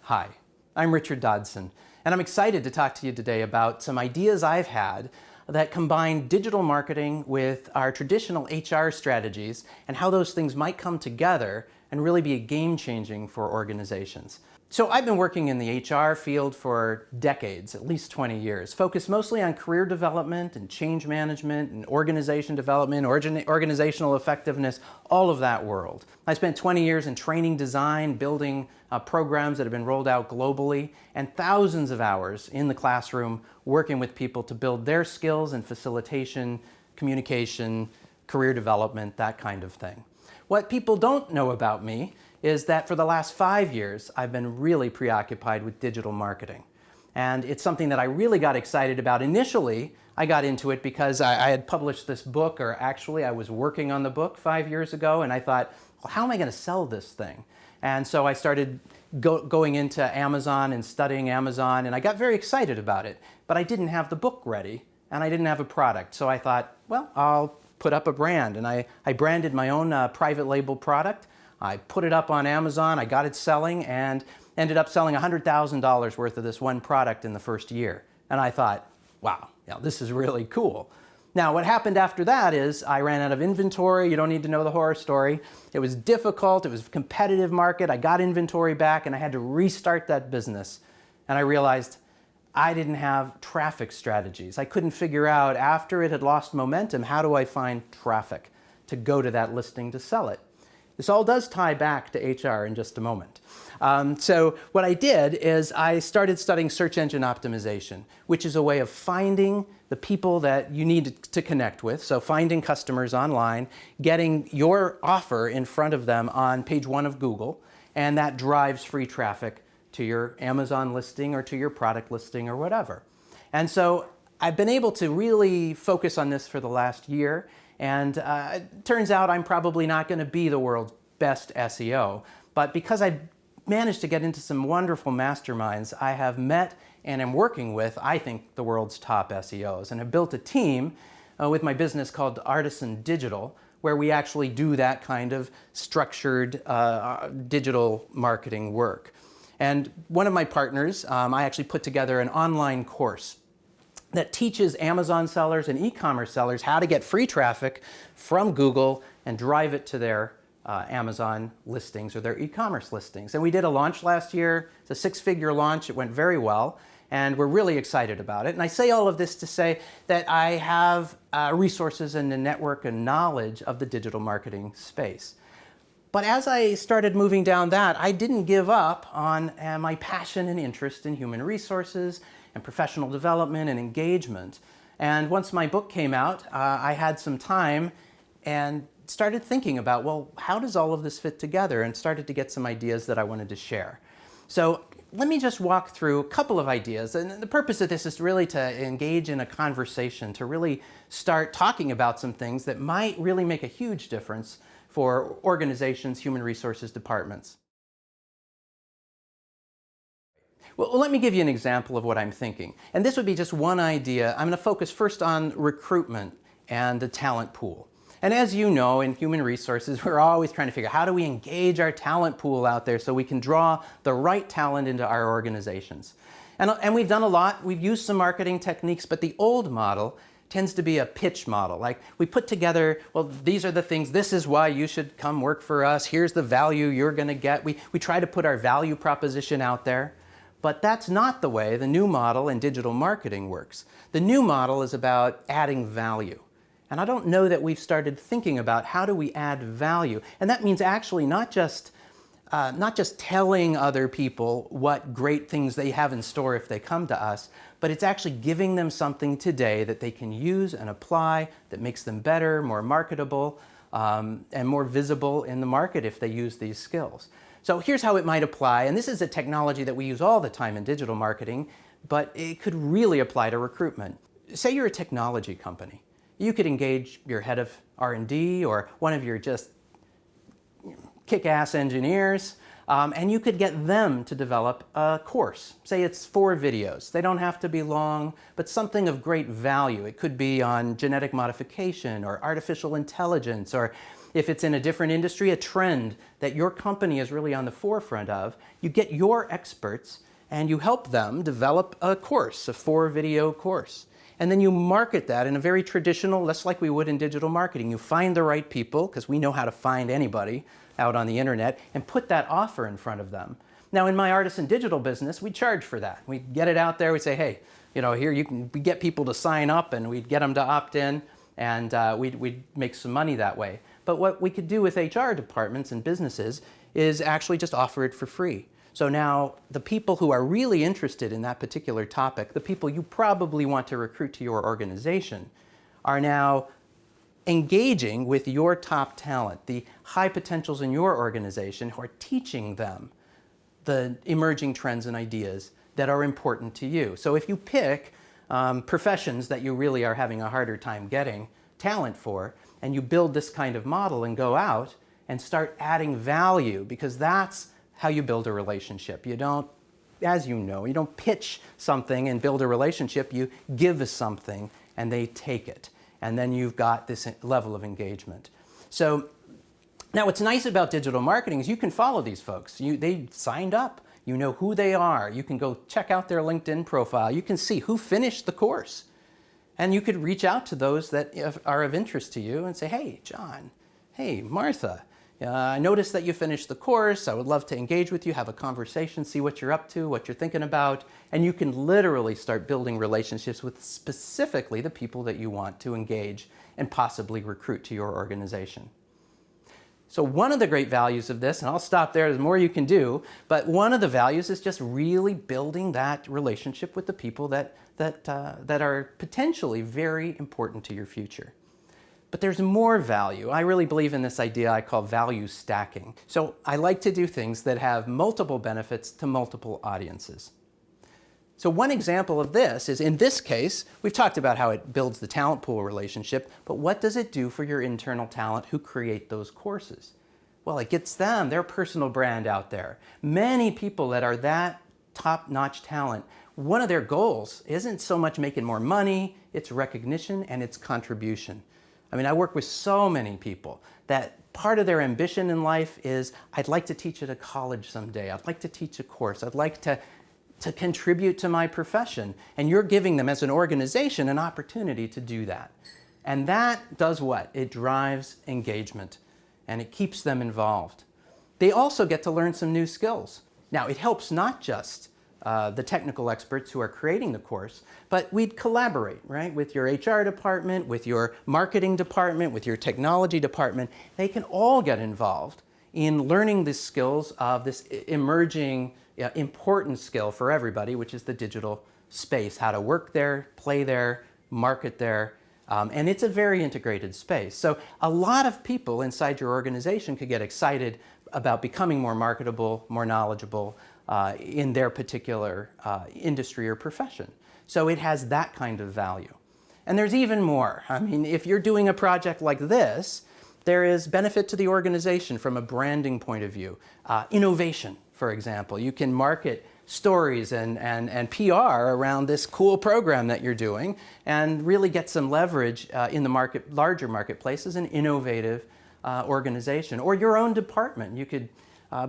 Hi, I'm Richard Dodson, and I'm excited to talk to you today about some ideas I've had that combine digital marketing with our traditional HR strategies and how those things might come together and really be game-changing for organizations. So I've been working in the HR field for decades, at least 20 years, focused mostly on career development and change management and organization development, organizational effectiveness, all of that world. I spent 20 years in training design, building programs that have been rolled out globally, and thousands of hours in the classroom working with people to build their skills in facilitation, communication, career development, that kind of thing. What people don't know about me is that for the last 5 years, I've been really preoccupied with digital marketing. And it's something that I really got excited about. Initially, I got into it because I had published this book, or actually I was working on the book 5 years ago, and I thought, well, how am I going to sell this thing? And so I started going into Amazon and studying Amazon, and I got very excited about it. But I didn't have the book ready, and I didn't have a product. So I thought, well, I'll put up a brand. And I branded my own private label product. I put it up on Amazon, I got it selling, and ended up selling $100,000 worth of this one product in the first year. And I thought, wow, this is really cool. Now, what happened after that is I ran out of inventory. You don't need to know the horror story. It was difficult, it was a competitive market. I got inventory back and I had to restart that business. And I realized I didn't have traffic strategies. I couldn't figure out, after it had lost momentum, how do I find traffic to go to that listing to sell it? This all does tie back to HR in just a moment. So what I did is I started studying search engine optimization, which is a way of finding the people that you need to connect with. So finding customers online, getting your offer in front of them on page 1 of Google, and that drives free traffic to your Amazon listing or to your product listing or whatever. And so I've been able to really focus on this for the last year. And it turns out I'm probably not going to be the world's best SEO, but because I managed to get into some wonderful masterminds, I have met and am working with, I think, the world's top SEOs, and have built a team with my business called Artisan Digital, where we actually do that kind of structured digital marketing work. And one of my partners, I actually put together an online course that teaches Amazon sellers and e-commerce sellers how to get free traffic from Google and drive it to their Amazon listings or their e-commerce listings. And we did a launch last year. It's a 6-figure launch. It went very well, and we're really excited about it. And I say all of this to say that I have resources and the network and knowledge of the digital marketing space. But as I started moving down that, I didn't give up on my passion and interest in human resources and professional development and engagement. And once my book came out, I had some time and started thinking about, well, how does all of this fit together? And started to get some ideas that I wanted to share. So let me just walk through a couple of ideas. And the purpose of this is really to engage in a conversation, to really start talking about some things that might really make a huge difference for organizations, human resources departments. Well, let me give you an example of what I'm thinking. And this would be just one idea. I'm going to focus first on recruitment and the talent pool. And as you know, in human resources, we're always trying to figure out how do we engage our talent pool out there so we can draw the right talent into our organizations. And we've done a lot. We've used some marketing techniques, but the old model tends to be a pitch model. Like, we put together, well, these are the things, this is why you should come work for us, here's the value you're going to get. We try to put our value proposition out there. But that's not the way the new model in digital marketing works. The new model is about adding value. And I don't know that we've started thinking about how do we add value. And that means actually not just telling other people what great things they have in store if they come to us, but it's actually giving them something today that they can use and apply that makes them better, more marketable, and more visible in the market if they use these skills. So here's how it might apply, and this is a technology that we use all the time in digital marketing, but it could really apply to recruitment. Say you're a technology company. You could engage your head of R&D or one of your just kick-ass engineers, and you could get them to develop a course. Say it's 4 videos. They don't have to be long, but something of great value. It could be on genetic modification or artificial intelligence or If it's in a different industry, a trend that your company is really on the forefront of, you get your experts and you help them develop a course, a 4-video course. And then you market that in a very traditional, just like we would in digital marketing. You find the right people, because we know how to find anybody out on the internet, and put that offer in front of them. Now, in my artisan digital business, we charge for that. We get it out there, we say, hey, here we get people to sign up, and we'd get them to opt in, and we'd make some money that way. But what we could do with HR departments and businesses is actually just offer it for free. So now the people who are really interested in that particular topic, the people you probably want to recruit to your organization, are now engaging with your top talent, the high potentials in your organization, who are teaching them the emerging trends and ideas that are important to you. So if you pick professions that you really are having a harder time getting talent for, and you build this kind of model and go out and start adding value, because that's how you build a relationship. You don't, as you know, you don't pitch something and build a relationship. You give something and they take it. And then you've got this level of engagement. So now what's nice about digital marketing is you can follow these folks. They signed up. You know who they are. You can go check out their LinkedIn profile. You can see who finished the course. And you could reach out to those that are of interest to you and say, hey, John, hey, Martha, I noticed that you finished the course. I would love to engage with you, have a conversation, see what you're up to, what you're thinking about. And you can literally start building relationships with specifically the people that you want to engage and possibly recruit to your organization. So one of the great values of this, and I'll stop there, there's more you can do, but one of the values is just really building that relationship with the people that are potentially very important to your future. But there's more value. I really believe in this idea I call value stacking. So I like to do things that have multiple benefits to multiple audiences. So one example of this is, in this case, we've talked about how it builds the talent pool relationship, but what does it do for your internal talent who create those courses? Well, it gets them, their personal brand out there. Many people that are that top-notch talent, one of their goals isn't so much making more money, it's recognition and it's contribution. I mean, I work with so many people that part of their ambition in life is, I'd like to teach at a college someday. I'd like to teach a course. I'd like to contribute to my profession. And you're giving them, as an organization, an opportunity to do that. And that does what? It drives engagement and it keeps them involved. They also get to learn some new skills. Now, it helps not just the technical experts who are creating the course, but we'd collaborate, right, with your HR department, with your marketing department, with your technology department. They can all get involved in learning the skills of this emerging important skill for everybody, which is the digital space, how to work there, play there, market there. And it's a very integrated space. So a lot of people inside your organization could get excited about becoming more marketable, more knowledgeable, in their particular industry or profession. So it has that kind of value. And there's even more. I mean, if you're doing a project like this, there is benefit to the organization from a branding point of view. Innovation, for example. You can market stories and PR around this cool program that you're doing and really get some leverage in the larger marketplace as an innovative organization. Or your own department. You could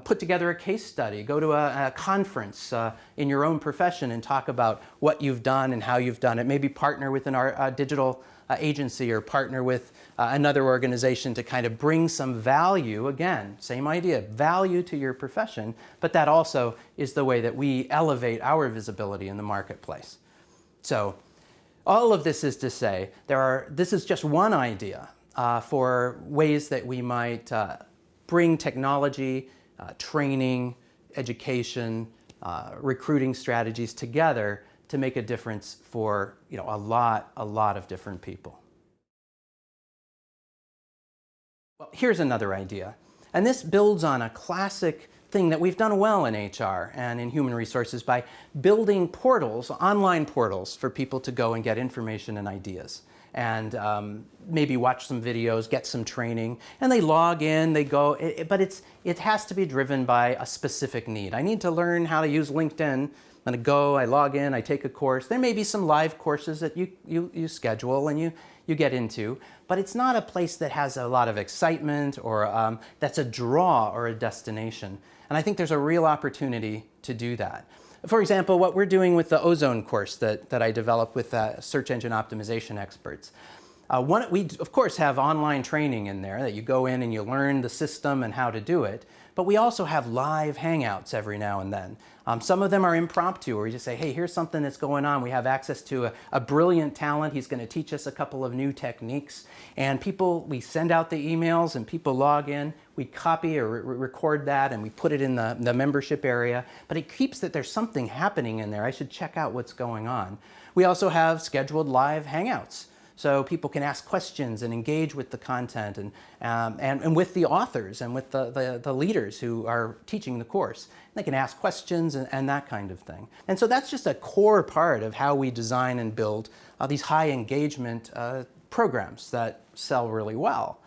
put together a case study, go to a conference in your own profession and talk about what you've done and how you've done it. Maybe partner with a digital agency or partner with another organization to kind of bring some value, again, same idea, value to your profession, but that also is the way that we elevate our visibility in the marketplace. So all of this is to say, this is just one idea for ways that we might bring technology, training, education, recruiting strategies together to make a difference for a lot of different people. Well, here's another idea, and this builds on a classic thing that we've done well in HR and in human resources by building portals, online portals, for people to go and get information and ideas. And maybe watch some videos, get some training, and they log in, they go, but it has to be driven by a specific need. I need to learn how to use LinkedIn. I'm going to go, I log in, I take a course. There may be some live courses that you schedule, and you get into, but it's not a place that has a lot of excitement or that's a draw or a destination. And I think there's a real opportunity to do that. For example, what we're doing with the Ozone course that I developed with search engine optimization experts. We, of course, have online training in there that you go in and you learn the system and how to do it, but we also have live hangouts every now and then. Some of them are impromptu, where you just say, hey, here's something that's going on. We have access to a brilliant talent. He's going to teach us a couple of new techniques. And we send out the emails and people log in. We copy or record that and we put it in the membership area. But it keeps that there's something happening in there. I should check out what's going on. We also have scheduled live hangouts, so people can ask questions and engage with the content and with the authors and with the leaders who are teaching the course. They can ask questions and that kind of thing. And so that's just a core part of how we design and build these high engagement programs that sell really well.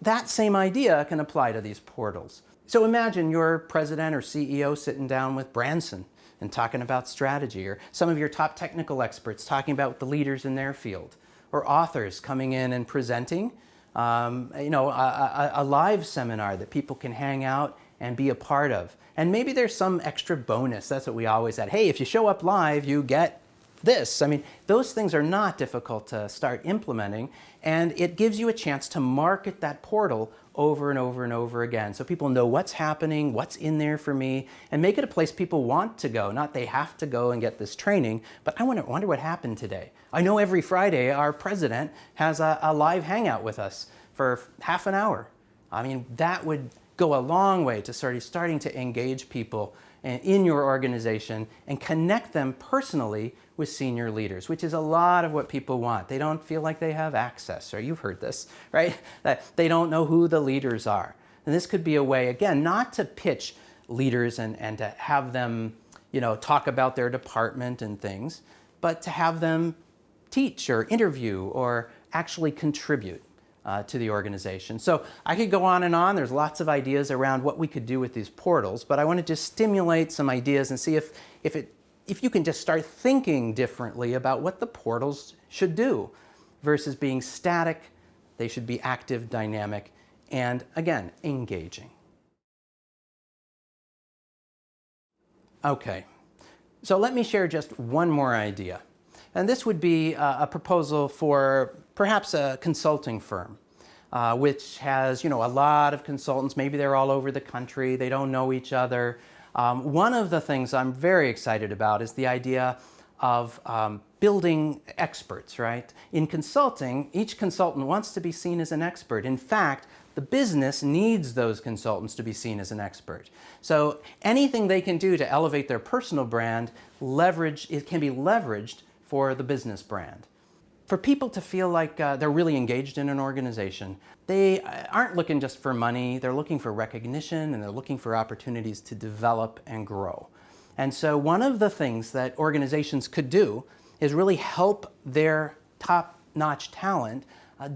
That same idea can apply to these portals. So imagine your president or CEO sitting down with Branson and talking about strategy, or some of your top technical experts talking about the leaders in their field, or authors coming in and presenting, a live seminar that people can hang out and be a part of. And maybe there's some extra bonus. That's what we always said. Hey, if you show up live, you get this. I mean, those things are not difficult to start implementing, and it gives you a chance to market that portal over and over and over again, so people know what's happening, what's in there for me, and make it a place people want to go. Not they have to go and get this training, but I wonder what happened today. I know every Friday our president has a live hangout with us for half an hour. I mean, that would go a long way to starting to engage people in your organization and connect them personally with senior leaders, which is a lot of what people want. They don't feel like they have access, or you've heard this, right? That they don't know who the leaders are. And this could be a way, again, not to pitch leaders and to have them, talk about their department and things, but to have them teach or interview or actually contribute to the organization. So I could go on and on. There's lots of ideas around what we could do with these portals, but I want to just stimulate some ideas and see if you can just start thinking differently about what the portals should do versus being static. They should be active, dynamic, and again, engaging. Okay, so let me share just one more idea. And this would be a proposal for perhaps a consulting firm, which has, a lot of consultants. Maybe they're all over the country. They don't know each other. One of the things I'm very excited about is the idea of building experts, right? In consulting, each consultant wants to be seen as an expert. In fact, the business needs those consultants to be seen as an expert. So anything they can do to elevate their personal brand, it can be leveraged for the business brand. For people to feel like they're really engaged in an organization, they aren't looking just for money, they're looking for recognition and they're looking for opportunities to develop and grow. And so one of the things that organizations could do is really help their top-notch talent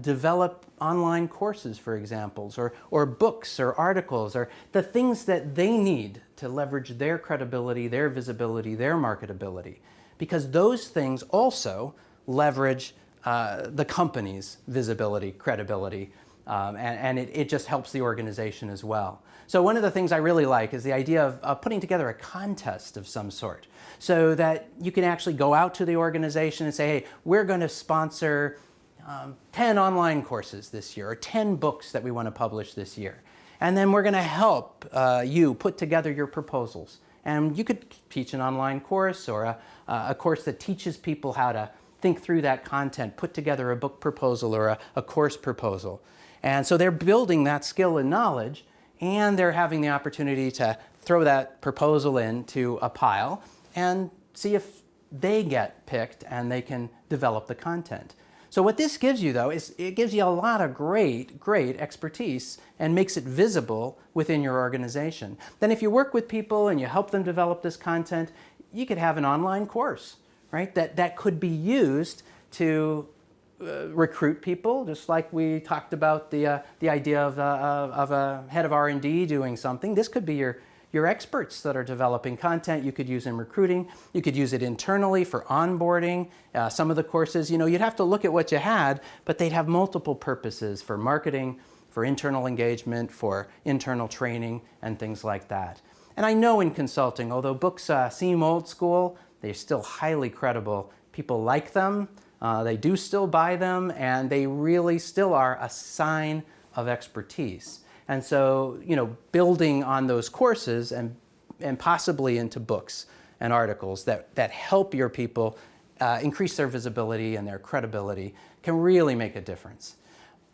develop online courses, for example, or books or articles, or the things that they need to leverage their credibility, their visibility, their marketability. Because those things also leverage the company's visibility, credibility, and it just helps the organization as well. So one of the things I really like is the idea of putting together a contest of some sort, so that you can actually go out to the organization and say, hey, we're going to sponsor 10 online courses this year, or 10 books that we want to publish this year. And then we're going to help you put together your proposals. And you could teach an online course, or a course that teaches people how to think through that content, put together a book proposal or a course proposal. And so they're building that skill and knowledge, and they're having the opportunity to throw that proposal into a pile and see if they get picked and they can develop the content. So what this gives you, though, is it gives you a lot of great expertise and makes it visible within your organization. Then if you work with people and you help them develop this content, you could have an online course, right, that could be used to recruit people, just like we talked about the idea of a head of R&D doing something. This could be your your experts that are developing content you could use in recruiting. You could use it internally for onboarding. Some of the courses, you'd have to look at what you had, but they'd have multiple purposes for marketing, for internal engagement, for internal training, and things like that. And I know in consulting, although books seem old school, they're still highly credible. People like them, they do still buy them, and they really still are a sign of expertise. And so, building on those courses and possibly into books and articles that help your people increase their visibility and their credibility can really make a difference.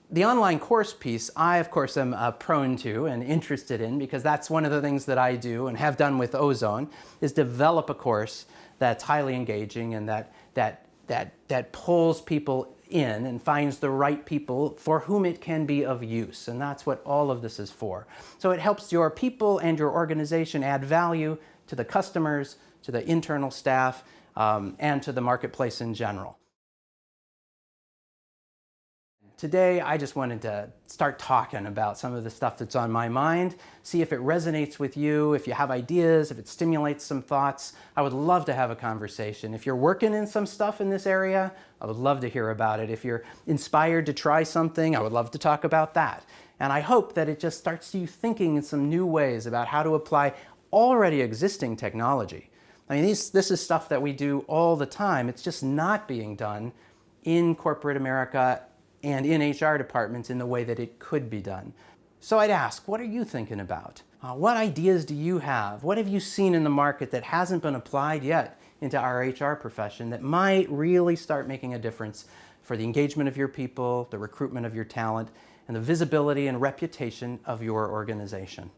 The online course piece, I of course am prone to and interested in, because that's one of the things that I do and have done with Ozone, is develop a course that's highly engaging and that pulls people in and finds the right people for whom it can be of use. And that's what all of this is for. So it helps your people and your organization add value to the customers, to the internal staff, and to the marketplace in general. Today, I just wanted to start talking about some of the stuff that's on my mind, see if it resonates with you, if you have ideas, if it stimulates some thoughts. I would love to have a conversation. If you're working in some stuff in this area, I would love to hear about it. If you're inspired to try something, I would love to talk about that. And I hope that it just starts you thinking in some new ways about how to apply already existing technology. I mean, this is stuff that we do all the time. It's just not being done in corporate America and in HR departments in the way that it could be done. So I'd ask, what are you thinking about? What ideas do you have? What have you seen in the market that hasn't been applied yet into our HR profession that might really start making a difference for the engagement of your people, the recruitment of your talent, and the visibility and reputation of your organization?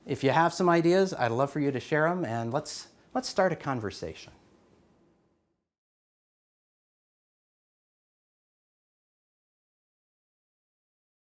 If you have some ideas, I'd love for you to share them, and let's start a conversation.